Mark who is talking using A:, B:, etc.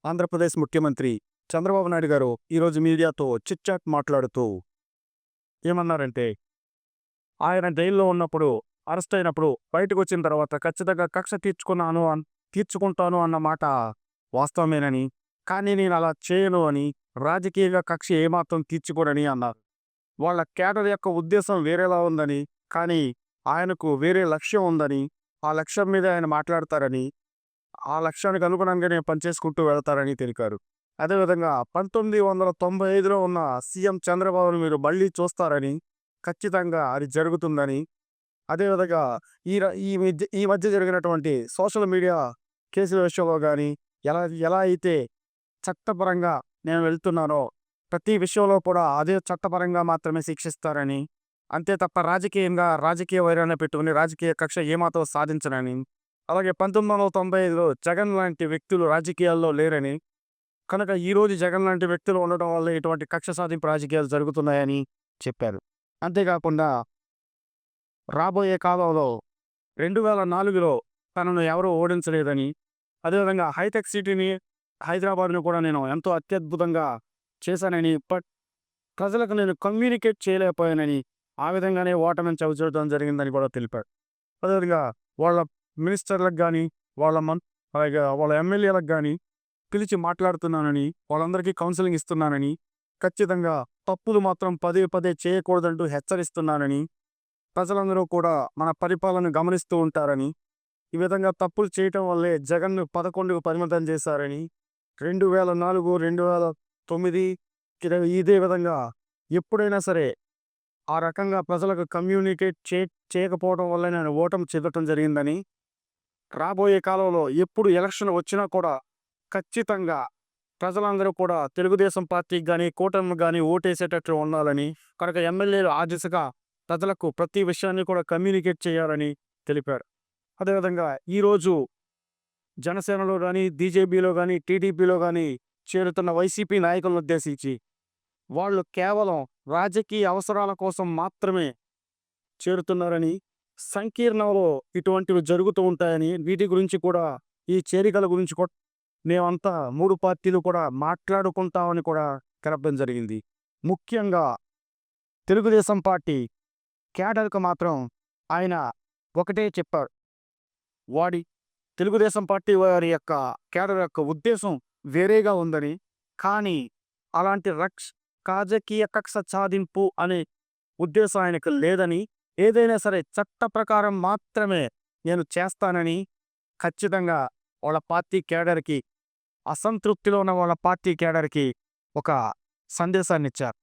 A: ఆంధ్రప్రదేశ్ ముఖ్యమంత్రి చంద్రబాబు నాయుడు గారు ఈరోజు మీడియాతో చిట్ చాట్ మాట్లాడుతూ ఏమన్నారంటే, ఆయన జైల్లో ఉన్నప్పుడు, అరెస్ట్ అయినప్పుడు బయటకొచ్చిన తర్వాత ఖచ్చితంగా కక్ష తీర్చుకుంటాను అన్న మాట వాస్తవమేనని, కానీ నేను అలా చేయను అని, రాజకీయంగా కక్ష ఏమాత్రం తీర్చుకోనని అన్నారు. వాళ్ళ కేడర్ యొక్క ఉద్దేశం వేరేలా ఉందని, కానీ ఆయనకు వేరే లక్ష్యం ఉందని, ఆ లక్ష్యం మీద ఆయన మాట్లాడతారని, ఆ లక్ష్యానికి అనుగుణంగానే పనిచేసుకుంటూ వెళ్తారని తెలిపారు. అదేవిధంగా 1995లో ఉన్న సీఎం చంద్రబాబును మీరు మళ్ళీ చూస్తారని, ఖచ్చితంగా అది జరుగుతుందని, అదేవిధంగా ఈ మధ్య జరిగినటువంటి సోషల్ మీడియా కేసుల విషయంలో గానీ, ఎలా ఎలా అయితే చట్టపరంగా నేను వెళ్తున్నానో, ప్రతి విషయంలో కూడా అదే చట్టపరంగా మాత్రమే శిక్షిస్తారని, అంతే తప్ప రాజకీయ వైరాన్ని పెట్టుకొని రాజకీయ కక్ష ఏమాత్రం సాధించనని, అలాగే 1995లో జగన్ లాంటి వ్యక్తులు రాజకీయాల్లో లేరని, కనుక ఈరోజు జగన్ లాంటి వ్యక్తులు ఉండటం వల్ల ఇటువంటి కక్ష సాధింపు రాజకీయాలు జరుగుతున్నాయని చెప్పారు. అంతేకాకుండా రాబోయే కాలంలో 2004లో తనను ఎవరూ ఓడించలేదని, అదేవిధంగా హైటెక్ సిటీని, హైదరాబాద్‌ని కూడా నేను ఎంతో అత్యద్భుతంగా చేశానని, ప్రజలకు నేను కమ్యూనికేట్ చేయలేకపోయానని, ఆ విధంగానే ఓటమిని చవిచూడటం జరిగిందని కూడా తెలిపారు. అదేవిధంగా వాళ్ళ మినిస్టర్‌లకు గానీ, అలాగే వాళ్ళ ఎమ్మెల్యేలకు గానీ పిలిచి మాట్లాడుతున్నానని, వాళ్ళందరికీ కౌన్సెలింగ్ ఇస్తున్నానని, ఖచ్చితంగా తప్పులు మాత్రం పదే పదే చేయకూడదంటూ హెచ్చరిస్తున్నానని, ప్రజలందరూ కూడా మన పరిపాలన గమనిస్తూ ఉంటారని, ఈ విధంగా తప్పులు చేయటం వల్లే జగన్‌ను 11కు పరిమితం చేశారని, 2004, 2009 ఇదే విధంగా ఎప్పుడైనా సరే ఆ రకంగా ప్రజలకు కమ్యూనికేట్ చేయకపోవడం వల్లే నేను ఓటమి చెందటం జరిగిందని, రాబోయే కాలంలో ఎప్పుడు ఎలక్షన్ వచ్చినా కూడా ఖచ్చితంగా ప్రజలందరూ కూడా తెలుగుదేశం పార్టీకి గానీ, కూటమికి గానీ ఓటేసేటట్లు ఉండాలని, కనుక ఎమ్మెల్యేలు ఆ దిశగా ప్రజలకు ప్రతి విషయాన్ని కూడా కమ్యూనికేట్ చేయాలని తెలిపారు. అదేవిధంగా ఈరోజు జనసేనలో గానీ, బీజేపీలో గానీ, టీడీపీలో గానీ చేరుతున్న వైసీపీ నాయకులను ఉద్దేశించి, వాళ్ళు కేవలం రాజకీయ అవసరాల కోసం మాత్రమే చేరుతున్నారని, సంకీర్ణంలో ఇటువంటివి జరుగుతూ ఉంటాయని, వీటి గురించి కూడా ఈ చేరికల గురించి మేమంతా 3 పార్టీలు కూడా మాట్లాడుకుంటామని కూడా తెలపడం జరిగింది. ముఖ్యంగా తెలుగుదేశం పార్టీ కేడర్‌కు మాత్రం ఆయన ఒకటే చెప్పారు. వాడి తెలుగుదేశం పార్టీ వారి యొక్క కేడర్ యొక్క ఉద్దేశం వేరేగా ఉందని, కానీ అలాంటి రాజకీయ కక్ష సాధింపు అనే ఉద్దేశం ఆయనకు లేదని, ఏదైనా సరే చట్ట ప్రకారం మాత్రమే నేను చేస్తానని ఖచ్చితంగా వాళ్ళ పార్టీ కేడర్‌కి, అసంతృప్తిలో ఉన్న వాళ్ళ పార్టీ కేడర్‌కి ఒక సందేశాన్నిచ్చారు.